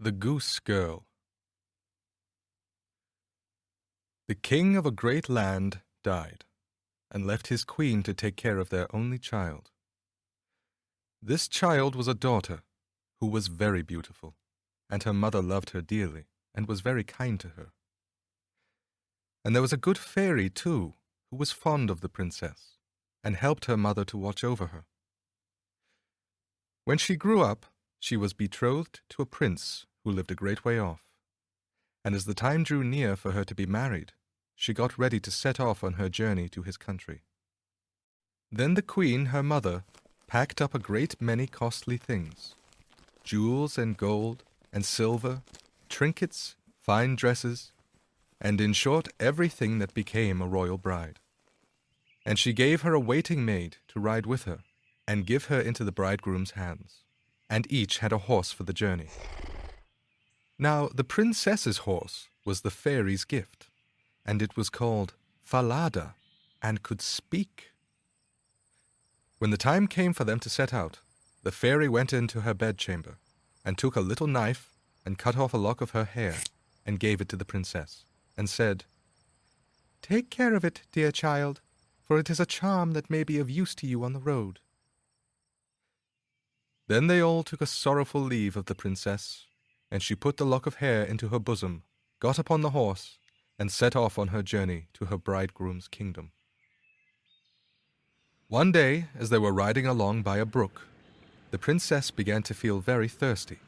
The Goose Girl. The king of a great land died, and left his queen to take care of their only child. This child was a daughter, who was very beautiful, and her mother loved her dearly, and was very kind to her. And there was a good fairy, too, who was fond of the princess, and helped her mother to watch over her. When she grew up, she was betrothed to a prince who lived a great way off, and as the time drew near for her to be married, she got ready to set off on her journey to his country. Then the queen, her mother, packed up a great many costly things, jewels and gold and silver, trinkets, fine dresses, and in short everything that became a royal bride. And she gave her a waiting maid to ride with her, and give her into the bridegroom's hands, and each had a horse for the journey. Now the princess's horse was the fairy's gift, and it was called Falada, and could speak. When the time came for them to set out, the fairy went into her bedchamber, and took a little knife, and cut off a lock of her hair, and gave it to the princess, and said, "Take care of it, dear child, for it is a charm that may be of use to you on the road." Then they all took a sorrowful leave of the princess, and she put the lock of hair into her bosom, got upon the horse, and set off on her journey to her bridegroom's kingdom. One day, as they were riding along by a brook, the princess began to feel very thirsty,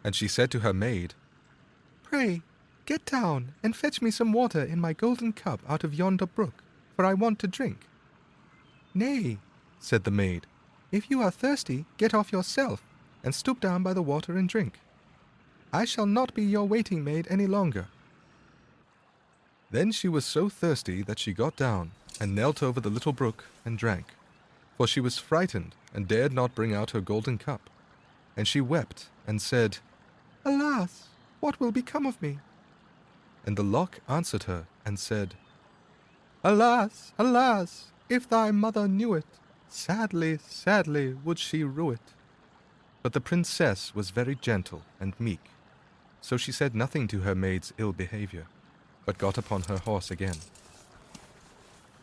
and she said to her maid, "Pray, get down and fetch me some water in my golden cup out of yonder brook, for I want to drink." "Nay," said the maid, "if you are thirsty, get off yourself, and stoop down by the water and drink. I shall not be your waiting maid any longer." Then she was so thirsty that she got down and knelt over the little brook and drank, for she was frightened and dared not bring out her golden cup. And she wept and said, "Alas, what will become of me?" And the lock answered her and said, "Alas, alas, if thy mother knew it, sadly, sadly would she rue it." But the princess was very gentle and meek, so she said nothing to her maid's ill behavior, but got upon her horse again.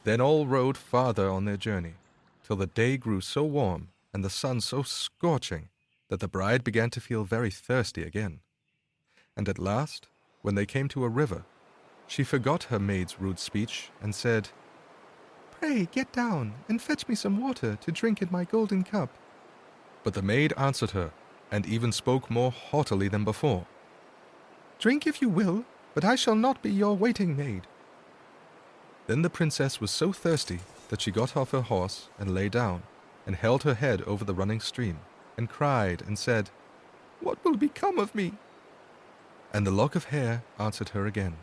Then all rode farther on their journey, till the day grew so warm and the sun so scorching that the bride began to feel very thirsty again. And at last, when they came to a river, she forgot her maid's rude speech and said, "Pray get down and fetch me some water to drink in my golden cup." But the maid answered her, and even spoke more haughtily than before, "Drink if you will, but I shall not be your waiting maid." Then the princess was so thirsty that she got off her horse and lay down, and held her head over the running stream, and cried and said, "What will become of me?" And the lock of hair answered her again,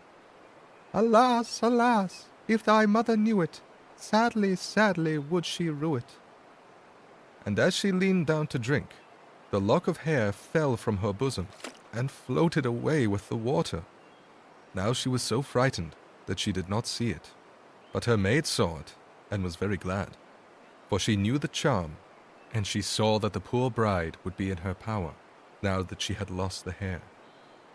"Alas, alas, if thy mother knew it, sadly, sadly would she rue it." And as she leaned down to drink, the lock of hair fell from her bosom, and floated away with the water. Now she was so frightened that she did not see it, but her maid saw it, and was very glad, for she knew the charm, and she saw that the poor bride would be in her power, now that she had lost the hair.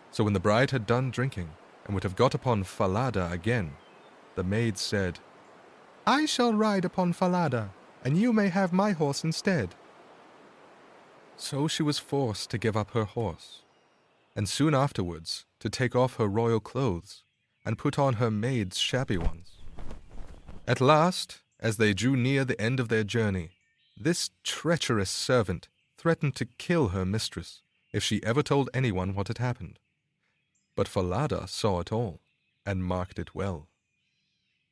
So when the bride had done drinking, and would have got upon Falada again, the maid said, "I shall ride upon Falada, and you may have my horse instead." So she was forced to give up her horse, and soon afterwards to take off her royal clothes, and put on her maid's shabby ones. At last, as they drew near the end of their journey, this treacherous servant threatened to kill her mistress if she ever told anyone what had happened. But Falada saw it all, and marked it well.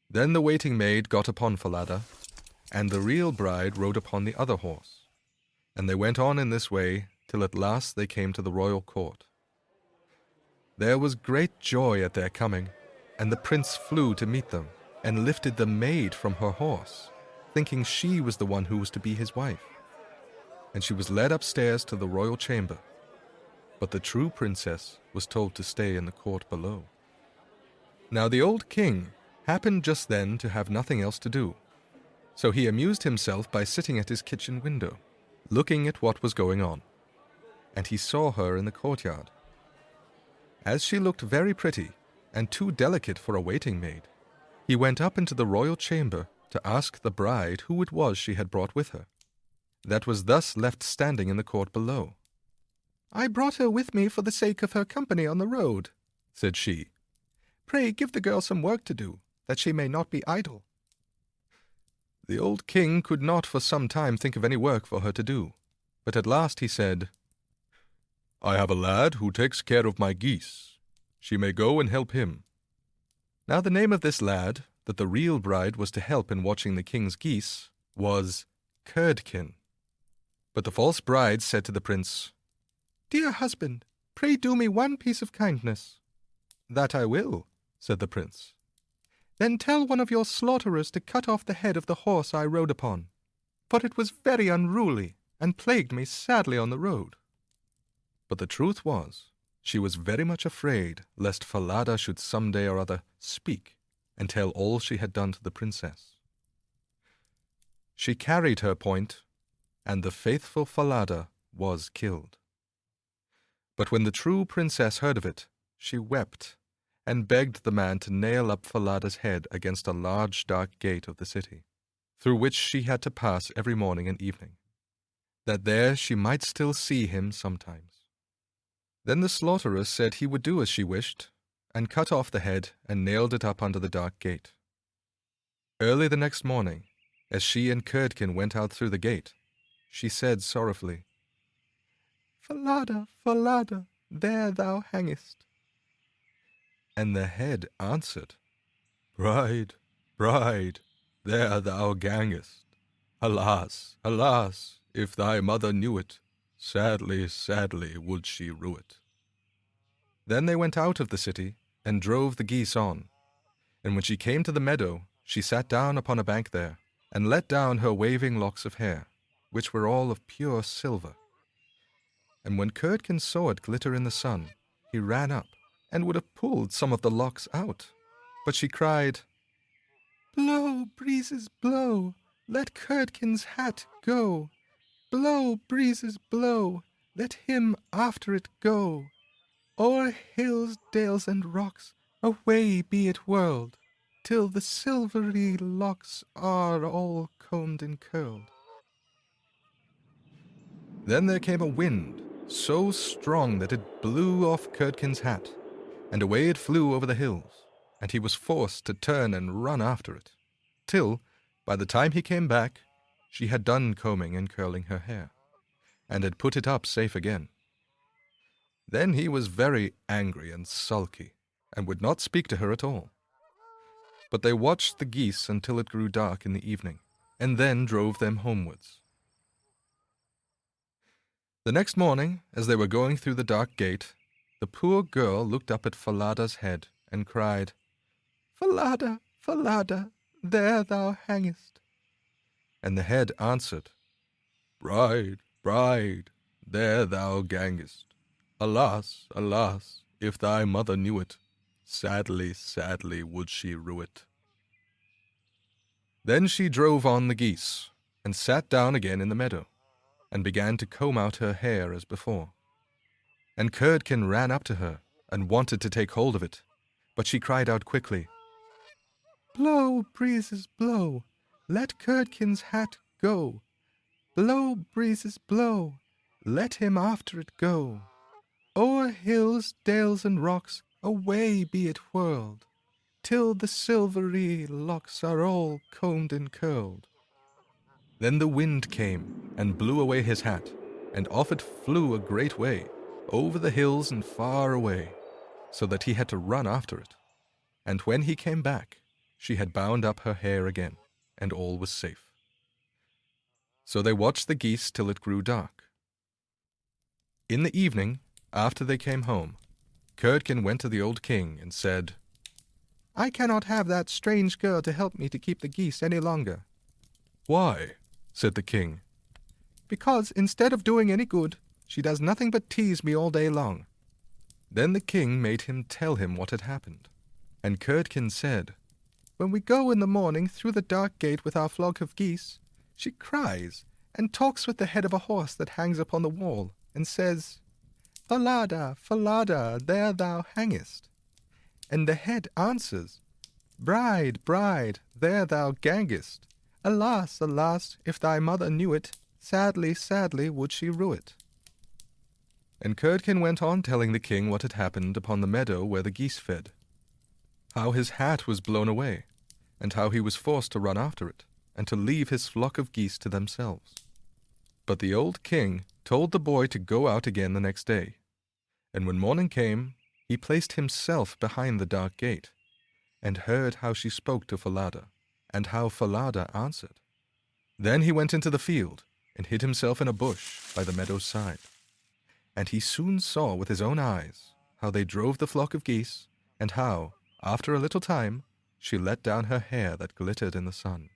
Then the waiting maid got upon Falada, and the real bride rode upon the other horse, and they went on in this way till at last they came to the royal court. There was great joy at their coming, and the prince flew to meet them, and lifted the maid from her horse, thinking she was the one who was to be his wife. And she was led upstairs to the royal chamber, but the true princess was told to stay in the court below. Now the old king happened just then to have nothing else to do, so he amused himself by sitting at his kitchen window, looking at what was going on. And he saw her in the courtyard, As she looked very pretty and too delicate for a waiting maid, he went up into the royal chamber to ask the bride who it was she had brought with her, that was thus left standing in the court below. "I brought her with me for the sake of her company on the road," said she. "Pray give the girl some work to do, that she may not be idle." The old king could not for some time think of any work for her to do, but at last he said, "I have a lad who takes care of my geese. She may go and help him." Now the name of this lad, that the real bride was to help in watching the king's geese, was Curdkin. But the false bride said to the prince, "Dear husband, pray do me one piece of kindness." "That I will," said the prince. "Then tell one of your slaughterers to cut off the head of the horse I rode upon, for it was very unruly, and plagued me sadly on the road." But the truth was, she was very much afraid lest Falada should some day or other speak and tell all she had done to the princess. She carried her point, and the faithful Falada was killed. But when the true princess heard of it, she wept and begged the man to nail up Falada's head against a large dark gate of the city, through which she had to pass every morning and evening, that there she might still see him sometimes. Then the slaughterer said he would do as she wished, and cut off the head and nailed it up under the dark gate. Early the next morning, as she and Curdkin went out through the gate, she said sorrowfully, "Falada, Falada, there thou hangest." And the head answered, "Bride, bride, there thou gangest. Alas, alas, if thy mother knew it, sadly, sadly would she rue it." Then they went out of the city and drove the geese on, and when she came to the meadow, she sat down upon a bank there, and let down her waving locks of hair, which were all of pure silver. And when Curdkin saw it glitter in the sun, he ran up, and would have pulled some of the locks out. But she cried, "Blow, breezes, blow, let Curdkin's hat go. Blow, breezes, blow, let him after it go. O'er hills, dales, and rocks, away be it whirled, till the silvery locks are all combed and curled." Then there came a wind, so strong that it blew off Curdkin's hat, and away it flew over the hills, and he was forced to turn and run after it, till, by the time he came back, she had done combing and curling her hair, and had put it up safe again. Then he was very angry and sulky, and would not speak to her at all. But they watched the geese until it grew dark in the evening, and then drove them homewards. The next morning, as they were going through the dark gate, the poor girl looked up at Falada's head and cried, "Falada, Falada, there thou hangest." And the head answered, "Bride, bride, there thou gangest. Alas, alas, if thy mother knew it, sadly, sadly would she rue it." Then she drove on the geese, and sat down again in the meadow, and began to comb out her hair as before. And Curdkin ran up to her, and wanted to take hold of it, but she cried out quickly, "Blow, breezes, blow, let Curdkin's hat go. Blow, breezes, blow, let him after it go. O'er hills, dales, and rocks, away be it whirled, till the silvery locks are all combed and curled." Then the wind came and blew away his hat, and off it flew a great way, over the hills and far away, so that he had to run after it. And when he came back, she had bound up her hair again, and all was safe. So they watched the geese till it grew dark. In the evening, after they came home, Curdkin went to the old king and said, "I cannot have that strange girl to help me to keep the geese any longer." "Why?" said the king. "Because, instead of doing any good, she does nothing but tease me all day long." Then the king made him tell him what had happened. And Curdkin said, "When we go in the morning through the dark gate with our flock of geese, she cries and talks with the head of a horse that hangs upon the wall, and says, Falada, Falada, there thou hangest. And the head answers, Bride, bride, there thou gangest. Alas, alas, if thy mother knew it, sadly, sadly would she rue it. And Curdken went on telling the king what had happened upon the meadow where the geese fed, how his hat was blown away, and how he was forced to run after it, and to leave his flock of geese to themselves. But the old king told the boy to go out again the next day, and when morning came, he placed himself behind the dark gate, and heard how she spoke to Falada, and how Falada answered. Then he went into the field, and hid himself in a bush by the meadow's side. And he soon saw with his own eyes how they drove the flock of geese, and how, after a little time, she let down her hair that glittered in the sun.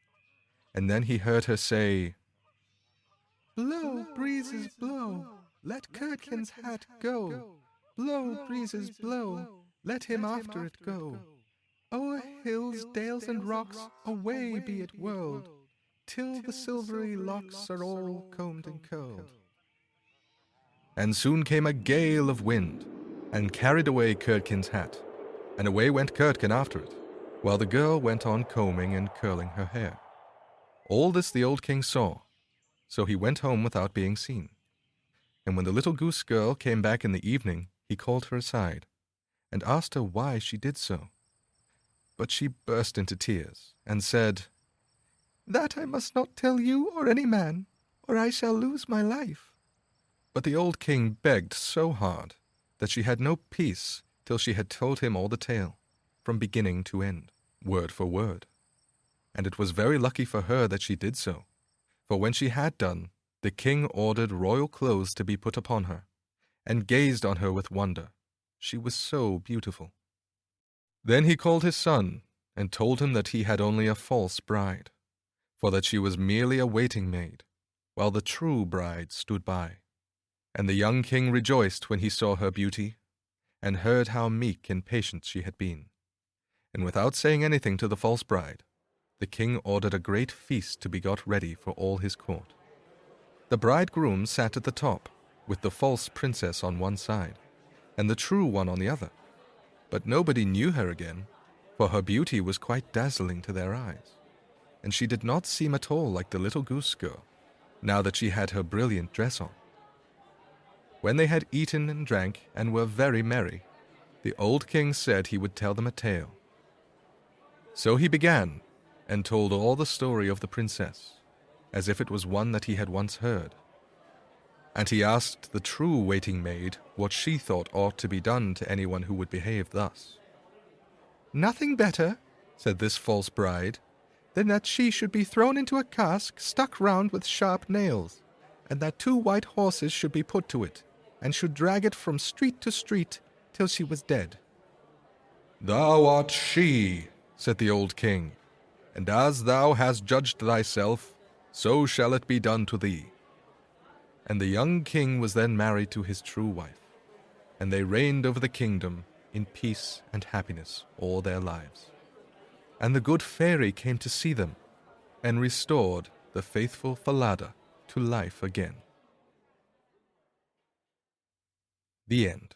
And then he heard her say, Blow, breezes, blow, let Curdken's hat go. Blow, breezes, blow, let him after it go. O'er hills, dales, and rocks, away be it whirled, till the silvery locks are all combed and curled. And soon came a gale of wind, and carried away Curdken's hat, and away went Curdken after it, while the girl went on combing and curling her hair. All this the old king saw, so he went home without being seen. And when the little goose girl came back in the evening, he called her aside, and asked her why she did so. But she burst into tears, and said, That I must not tell you or any man, or I shall lose my life. But the old king begged so hard that she had no peace till she had told him all the tale, from beginning to end, word for word. And it was very lucky for her that she did so, for when she had done, the king ordered royal clothes to be put upon her, and gazed on her with wonder. She was so beautiful. Then he called his son, and told him that he had only a false bride, for that she was merely a waiting maid, while the true bride stood by. And the young king rejoiced when he saw her beauty, and heard how meek and patient she had been. And without saying anything to the false bride, the king ordered a great feast to be got ready for all his court. The bridegroom sat at the top, with the false princess on one side, and the true one on the other. But nobody knew her again, for her beauty was quite dazzling to their eyes, and she did not seem at all like the little goose girl, now that she had her brilliant dress on. When they had eaten and drank and were very merry, the old king said he would tell them a tale. So he began, and told all the story of the princess, as if it was one that he had once heard. And he asked the true waiting maid what she thought ought to be done to anyone who would behave thus. Nothing better, said this false bride, than that she should be thrown into a cask stuck round with sharp nails, and that 2 white horses should be put to it, and should drag it from street to street till she was dead. Thou art she, said the old king, and as thou hast judged thyself, so shall it be done to thee. And the young king was then married to his true wife, and they reigned over the kingdom in peace and happiness all their lives. And the good fairy came to see them, and restored the faithful Falada to life again. The end.